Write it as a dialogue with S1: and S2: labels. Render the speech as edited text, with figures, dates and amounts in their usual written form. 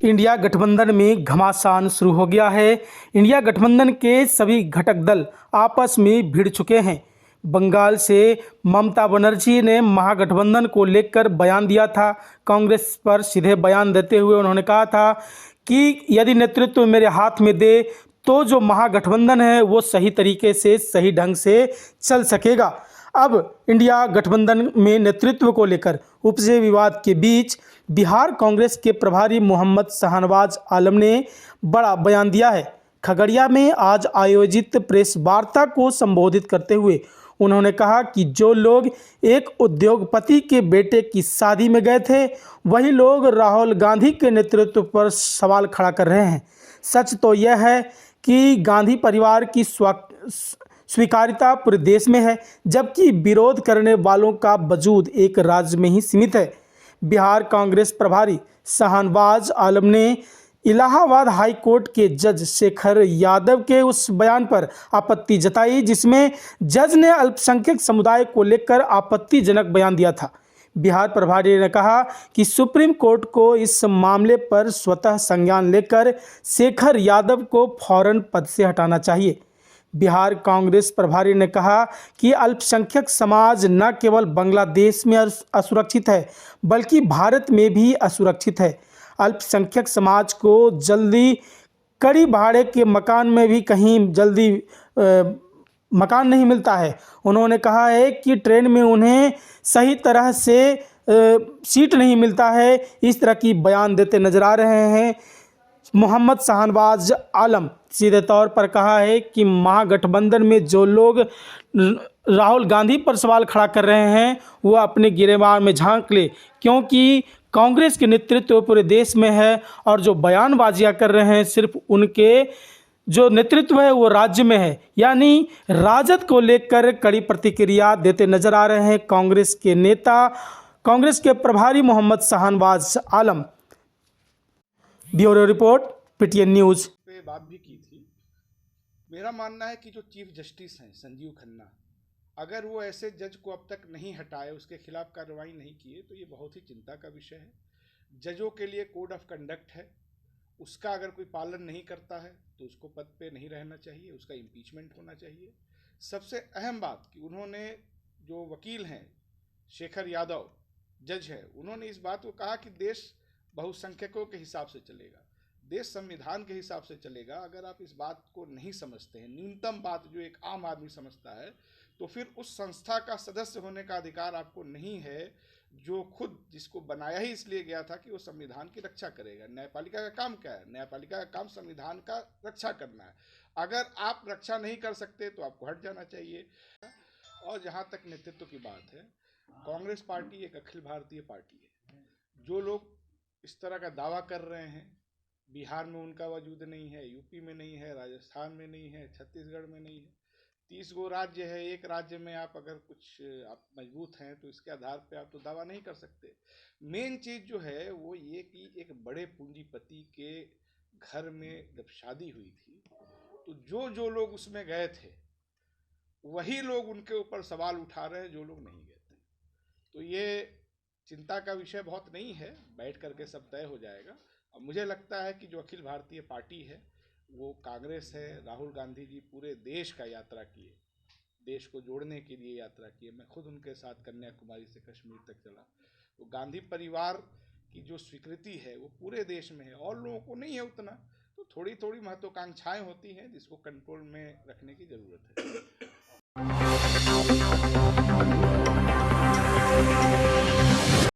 S1: India गठबंधन में घमासान शुरू हो गया है। इंडिया गठबंधन के सभी घटक दल आपस में भिड़ चुके हैं। बंगाल से ममता बनर्जी ने महागठबंधन को लेकर बयान दिया था। कांग्रेस पर सीधे बयान देते हुए उन्होंने कहा था कि यदि नेतृत्व मेरे हाथ में दे तो जो महागठबंधन है वो सही तरीके से, सही ढंग से चल सकेगा। अब इंडिया गठबंधन में नेतृत्व को लेकर उपजे विवाद के बीच बिहार कांग्रेस के प्रभारी मोहम्मद शाहनवाज आलम ने बड़ा बयान दिया है। खगड़िया में आज आयोजित प्रेस वार्ता को संबोधित करते हुए उन्होंने कहा कि जो लोग एक उद्योगपति के बेटे की शादी में गए थे वही लोग राहुल गांधी के नेतृत्व पर सवाल खड़ा कर रहे हैं। सच तो यह है कि गांधी परिवार की स्वीकार्यता पूरे देश में है, जबकि विरोध करने वालों का वजूद एक राज्य में ही सीमित है। बिहार कांग्रेस प्रभारी शाहनवाज आलम ने इलाहाबाद हाई कोर्ट के जज शेखर यादव के उस बयान पर आपत्ति जताई जिसमें जज ने अल्पसंख्यक समुदाय को लेकर आपत्तिजनक बयान दिया था। बिहार प्रभारी ने कहा कि सुप्रीम कोर्ट को इस मामले पर स्वतः संज्ञान लेकर शेखर यादव को फौरन पद से हटाना चाहिए। बिहार कांग्रेस प्रभारी ने कहा कि अल्पसंख्यक समाज न केवल बांग्लादेश में असुरक्षित है बल्कि भारत में भी असुरक्षित है। अल्पसंख्यक समाज को जल्दी कड़ी भाड़े के मकान में भी कहीं जल्दी मकान नहीं मिलता है। उन्होंने कहा है कि ट्रेन में उन्हें सही तरह से सीट नहीं मिलता है। इस तरह की बयान देते नजर आ रहे हैं। मोहम्मद शाहनवाज आलम सीधे तौर पर कहा है कि महागठबंधन में जो लोग राहुल गांधी पर सवाल खड़ा कर रहे हैं वो अपने गिरेबान में झांक ले, क्योंकि कांग्रेस के नेतृत्व पूरे देश में है और जो बयानबाजियां कर रहे हैं सिर्फ उनके जो नेतृत्व है वो राज्य में है। यानी राजद को लेकर कड़ी प्रतिक्रिया देते नजर आ रहे हैं कांग्रेस के नेता, कांग्रेस के प्रभारी Mohammad Shahnawaz Alam. Bureau report, PTN news.
S2: पे बात भी की थी। मेरा मानना है कि जो चीफ जस्टिस हैं संजीव खन्ना, अगर वो ऐसे जज को अब तक नहीं हटाए, उसके खिलाफ कार्रवाई नहीं किए तो ये बहुत ही चिंता का विषय है। जजों के लिए कोड ऑफ कंडक्ट है, उसका अगर कोई पालन नहीं करता है तो उसको पद पे नहीं रहना चाहिए, उसका इम्पीचमेंट होना चाहिए। सबसे अहम बात कि उन्होंने, जो वकील हैं शेखर यादव जज है, उन्होंने इस बात को कहा कि देश बहुसंख्यकों के हिसाब से चलेगा, देश संविधान के हिसाब से चलेगा। अगर आप इस बात को नहीं समझते हैं, न्यूनतम बात जो एक आम आदमी समझता है, तो फिर उस संस्था का सदस्य होने का अधिकार आपको नहीं है जो खुद जिसको बनाया ही इसलिए गया था कि वो संविधान की रक्षा करेगा। न्यायपालिका का काम क्या है? न्यायपालिका का काम संविधान का रक्षा करना है। अगर आप रक्षा नहीं कर सकते तो आपको हट जाना चाहिए। और जहाँ तक नेतृत्व की बात है, कांग्रेस पार्टी एक अखिल भारतीय पार्टी है। जो लोग इस तरह का दावा कर रहे हैं, बिहार में उनका वजूद नहीं है, यूपी में नहीं है, राजस्थान में नहीं है, छत्तीसगढ़ में नहीं है। 30 गो राज्य है, एक राज्य में आप अगर कुछ आप मजबूत हैं तो इसके आधार पे आप तो दावा नहीं कर सकते। मेन चीज़ जो है वो ये कि एक बड़े पूंजीपति के घर में जब शादी हुई थी तो जो लोग उसमें गए थे वही लोग उनके ऊपर सवाल उठा रहे हैं जो लोग नहीं गए थे। तो ये चिंता का विषय बहुत नहीं है, बैठ करके सब तय हो जाएगा। अब मुझे लगता है कि जो अखिल भारतीय पार्टी है वो कांग्रेस है। राहुल गांधी जी पूरे देश का यात्रा किए, देश को जोड़ने के लिए यात्रा किए। मैं खुद उनके साथ कन्याकुमारी से कश्मीर तक चला। तो गांधी परिवार की जो स्वीकृति है वो पूरे देश में है, और लोगों को नहीं है उतना। तो थोड़ी थोड़ी महत्वाकांक्षाएं होती हैं जिसको कंट्रोल में रखने की ज़रूरत है।